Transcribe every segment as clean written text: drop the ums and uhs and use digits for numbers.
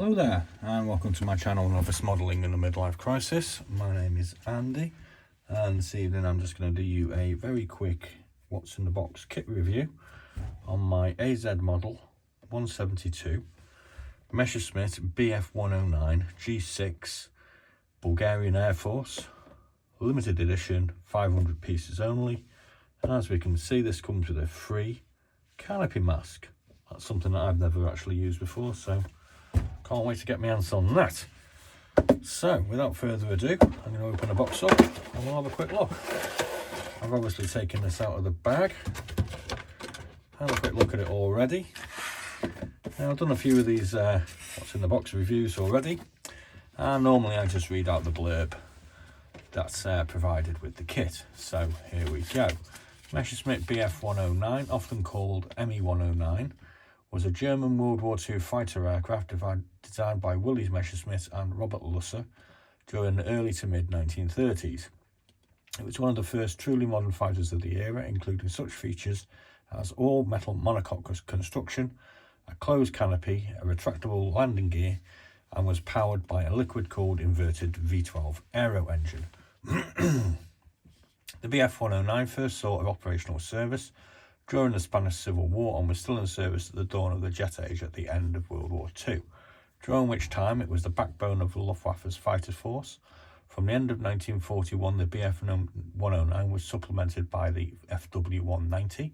Hello there and welcome to my channel Novice Modelling in a Midlife Crisis. My name is Andy and this evening I'm just going to do you a very quick what's in the box kit review on my AZ model 172 MESSERSCHMITT BF109G-6 Bulgarian Air Force limited edition, 500 pieces only, and as we can see this comes with a free canopy mask. That's something that I've never actually used before, so can't wait to get my hands on that. So without further ado, I'm going to open the box up and we'll have a quick look. I've obviously taken this out of the bag, had a quick look at it already. Now I've done a few of these what's in the box reviews already, and normally I just read out the blurb that's provided with the kit. So here we go. MESSERSCHMITT BF109, often called ME109, was a German World War II fighter aircraft designed by Willy Messerschmitt and Robert Lusser during the early to mid 1930s. It was one of the first truly modern fighters of the era, including such features as all metal monocoque construction, a closed canopy, a retractable landing gear, and was powered by a liquid-cooled inverted V12 aero engine. The BF109 first saw operational service during the Spanish Civil War and was still in service at the dawn of the jet age at the end of World War II, during which time it was the backbone of the Luftwaffe's fighter force. From the end of 1941, the BF109 was supplemented by the FW190.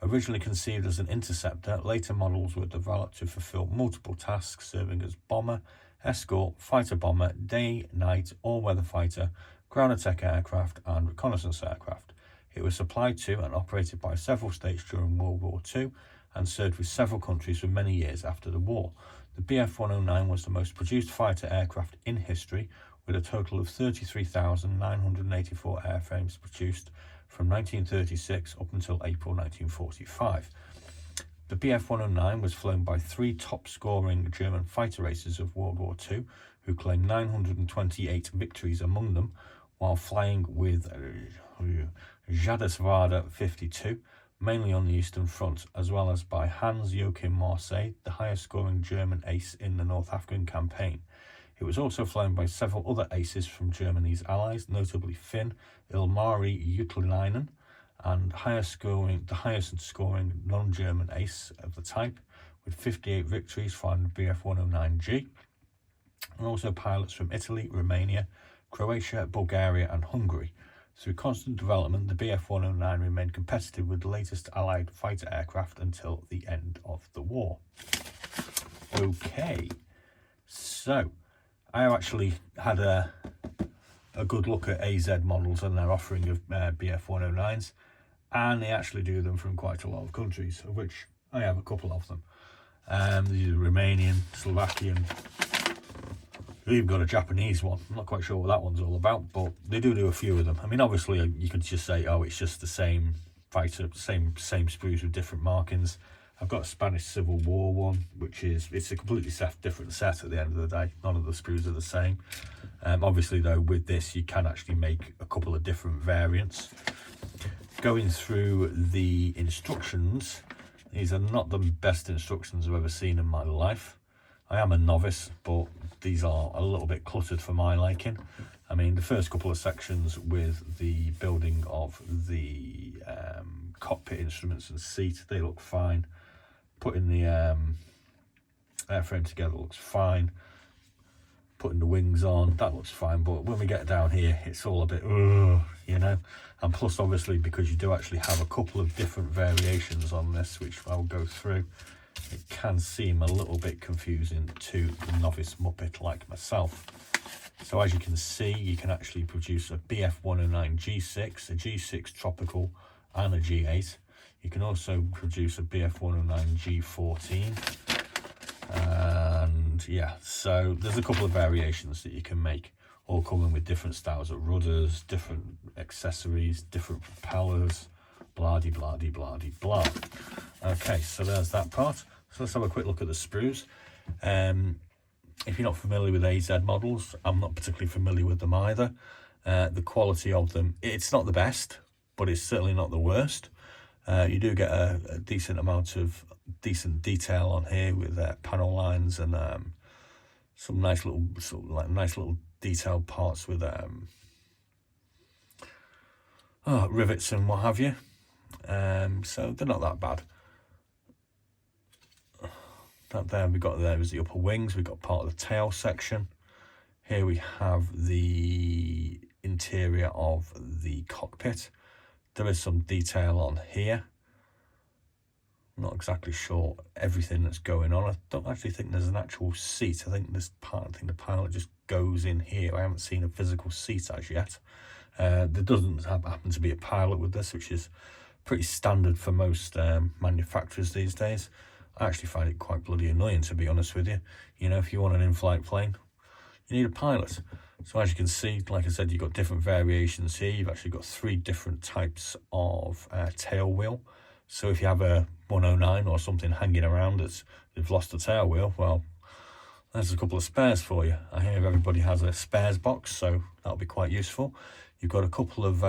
Originally conceived as an interceptor, later models were developed to fulfill multiple tasks, serving as bomber, escort, fighter bomber, day, night, all-weather fighter, ground attack aircraft, and reconnaissance aircraft. It was supplied to and operated by several states during World War II and served with several countries for many years after the war. The BF109 was the most produced fighter aircraft in history, with a total of 33,984 airframes produced from 1936 up until April 1945. The BF109 was flown by three top-scoring German fighter racers of World War II, who claimed 928 victories among them, while flying with Jadeswerder 52, mainly on the Eastern Front, as well as by Hans-Joachim Marseille, the highest-scoring German ace in the North African campaign. It was also flown by several other aces from Germany's allies, notably Finn, Ilmari Juutalainen, and the highest-scoring non-German ace of the type, with 58 victories flying the BF109G, and also pilots from Italy, Romania, Croatia, Bulgaria, and Hungary. Through constant development, the BF109 remained competitive with the latest Allied fighter aircraft until the end of the war. Okay, so I actually had a good look at AZ models and their offering of BF109s, and they actually do them from quite a lot of countries, of which I have a couple of them. The Romanian, Slovakian, they've even got a Japanese one. I'm not quite sure what that one's all about, but they do a few of them. I mean, obviously you could just say, oh, it's just the same fighter, same sprues with different markings. I've got a Spanish Civil War one, which it's a completely different set at the end of the day. None of the sprues are the same. Obviously though, with this you can actually make a couple of different variants. Going through the instructions, these are not the best instructions I've ever seen in my life. I am a novice, but these are a little bit cluttered for my liking. I mean, the first couple of sections with the building of the cockpit instruments and seat, they look fine. Putting the airframe together looks fine. Putting the wings on, that looks fine. But when we get down here, it's all a bit, you know. And plus, obviously, because you do actually have a couple of different variations on this, which I'll go through, it can seem a little bit confusing to the novice Muppet like myself. So as you can see, you can actually produce a BF109G6, a G6 Tropical, and a G8. You can also produce a BF109G14. And yeah, so there's a couple of variations that you can make, all coming with different styles of rudders, different accessories, different propellers, blah-de-blah-de-blah-de-blah. Okay, so there's that part. So let's have a quick look at the sprues. If you're not familiar with AZ models, I'm not particularly familiar with them either. The quality of them, it's not the best, but it's certainly not the worst. You do get a decent amount of decent detail on here with panel lines and some nice little nice little detailed parts with rivets and what have you. So they're not that bad. That there we got there is the upper wings. We got part of the tail section. Here we have the interior of the cockpit. There is some detail on here. I'm not exactly sure everything that's going on. I don't actually think there's an actual seat. I think the pilot just goes in here. I haven't seen a physical seat as yet. There doesn't happen to be a pilot with this, which is pretty standard for most manufacturers these days. I actually find it quite bloody annoying, to be honest with you. You know, if you want an in-flight plane, you need a pilot. So as you can see, like I said, you've got different variations here. You've actually got 3 different types of tail wheel. So if you have a 109 or something hanging around that's they've lost the tail wheel, well, there's a couple of spares for you. I hear everybody has a spares box, so that'll be quite useful. You've got a couple of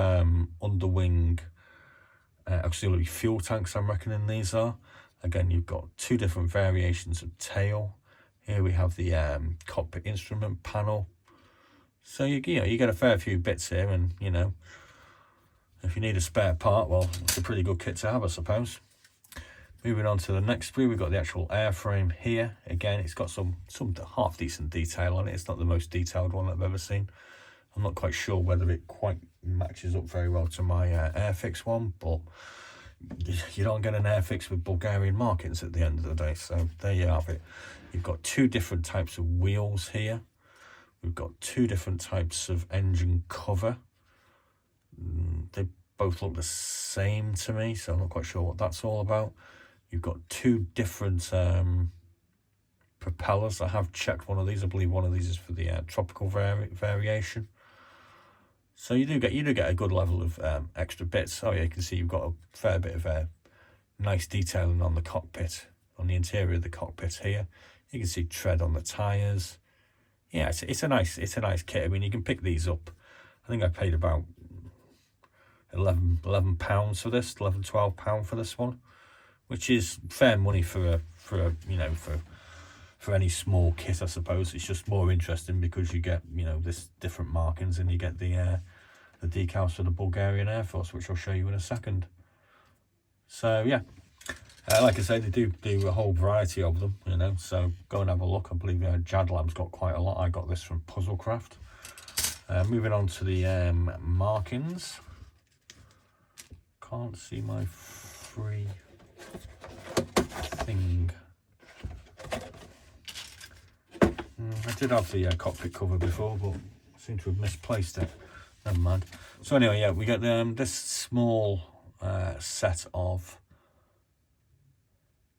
underwing auxiliary fuel tanks, I'm reckoning these are. Again, you've got 2 different variations of tail. Here we have the cockpit instrument panel. So you get a fair few bits here, and you know, if you need a spare part, well, it's a pretty good kit to have, I suppose. Moving on to the next view, we've got the actual airframe here. Again, it's got some half decent detail on it. It's not the most detailed one I've ever seen. I'm not quite sure whether it quite matches up very well to my Airfix one, but you don't get an Airfix with Bulgarian markings at the end of the day. So there you have it. You've got 2 different types of wheels here. We've got 2 different types of engine cover. They both look the same to me, so I'm not quite sure what that's all about. You've got 2 different propellers. I have checked one of these. I believe one of these is for the tropical variation. So you do get a good level of extra bits. Oh yeah, you can see you've got a fair bit of nice detailing on the cockpit, on the interior of the cockpit here. You can see tread on the tyres. Yeah, it's a nice kit. I mean, you can pick these up. I think I paid about £11 for this, £12 for this one, which is fair money for any small kit, I suppose. It's just more interesting because you get, you know, this different markings, and you get the decals for the Bulgarian Air Force, which I'll show you in a second. So yeah, like I say, they do a whole variety of them, you know, so go and have a look. I believe Jadlam's got quite a lot. I got this from Puzzlecraft. Moving on to the markings. Can't see my free thing. I did have the cockpit cover before, but I seem to have misplaced it. Never mind. So anyway, yeah, we get this small set of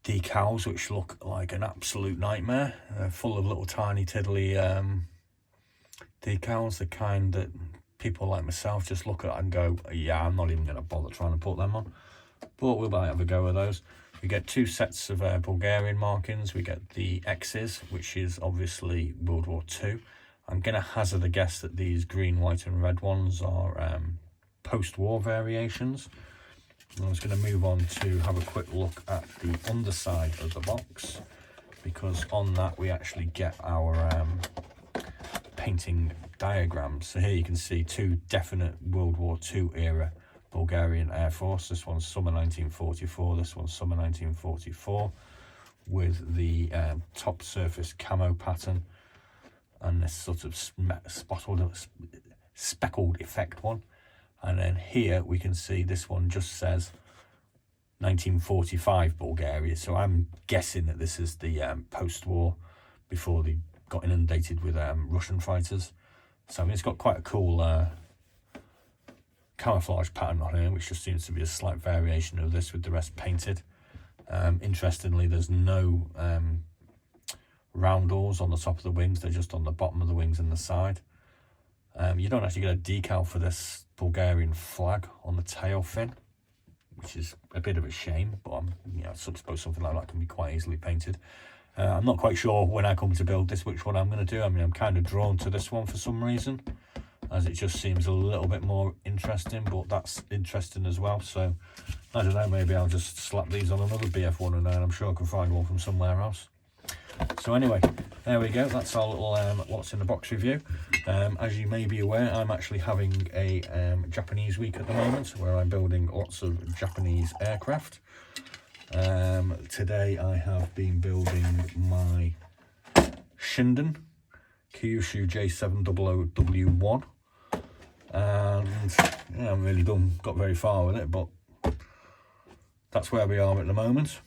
decals, which look like an absolute nightmare. Full of little tiny tiddly decals, the kind that people like myself just look at and go, yeah, I'm not even going to bother trying to put them on. But we might have a go at those. We get 2 sets of Bulgarian markings. We get the X's, which is obviously World War II. I'm going to hazard a guess that these green, white and red ones are post-war variations. I'm just going to move on to have a quick look at the underside of the box, because on that we actually get our painting diagrams. So here you can see 2 definite World War II era Bulgarian Air Force. This one's summer 1944, this one's summer 1944, with the top surface camo pattern and this sort of speckled effect one. And then here we can see this one just says 1945 Bulgaria. So I'm guessing that this is the post-war, before they got inundated with Russian fighters. So I mean, it's got quite a cool camouflage pattern on here, which just seems to be a slight variation of this with the rest painted. Interestingly, there's no roundels on the top of the wings. They're just on the bottom of the wings and the side. You don't actually get a decal for this Bulgarian flag on the tail fin, which is a bit of a shame, but I suppose something like that can be quite easily painted. I'm not quite sure when I come to build this which one I'm going to do. I mean, I'm kind of drawn to this one for some reason, as it just seems a little bit more interesting, but that's interesting as well. So I don't know, maybe I'll just slap these on another BF109. I'm sure I can find one from somewhere else. So anyway, there we go. That's our little what's in the box review. As you may be aware, I'm actually having a Japanese week at the moment, where I'm building lots of Japanese aircraft. Today I have been building my Shinden Kyushu J700W1, and yeah, I haven't really got very far with it, but that's where we are at the moment.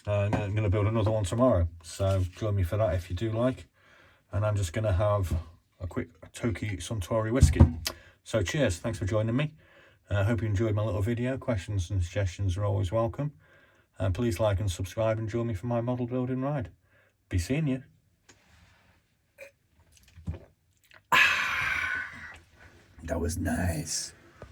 I'm going to build another one tomorrow, so join me for that if you do like. And I'm just going to have a quick Toki Suntory whiskey. So cheers, thanks for joining me. I hope you enjoyed my little video. Questions and suggestions are always welcome. And please like and subscribe and join me for my model building ride. Be seeing you. That was nice.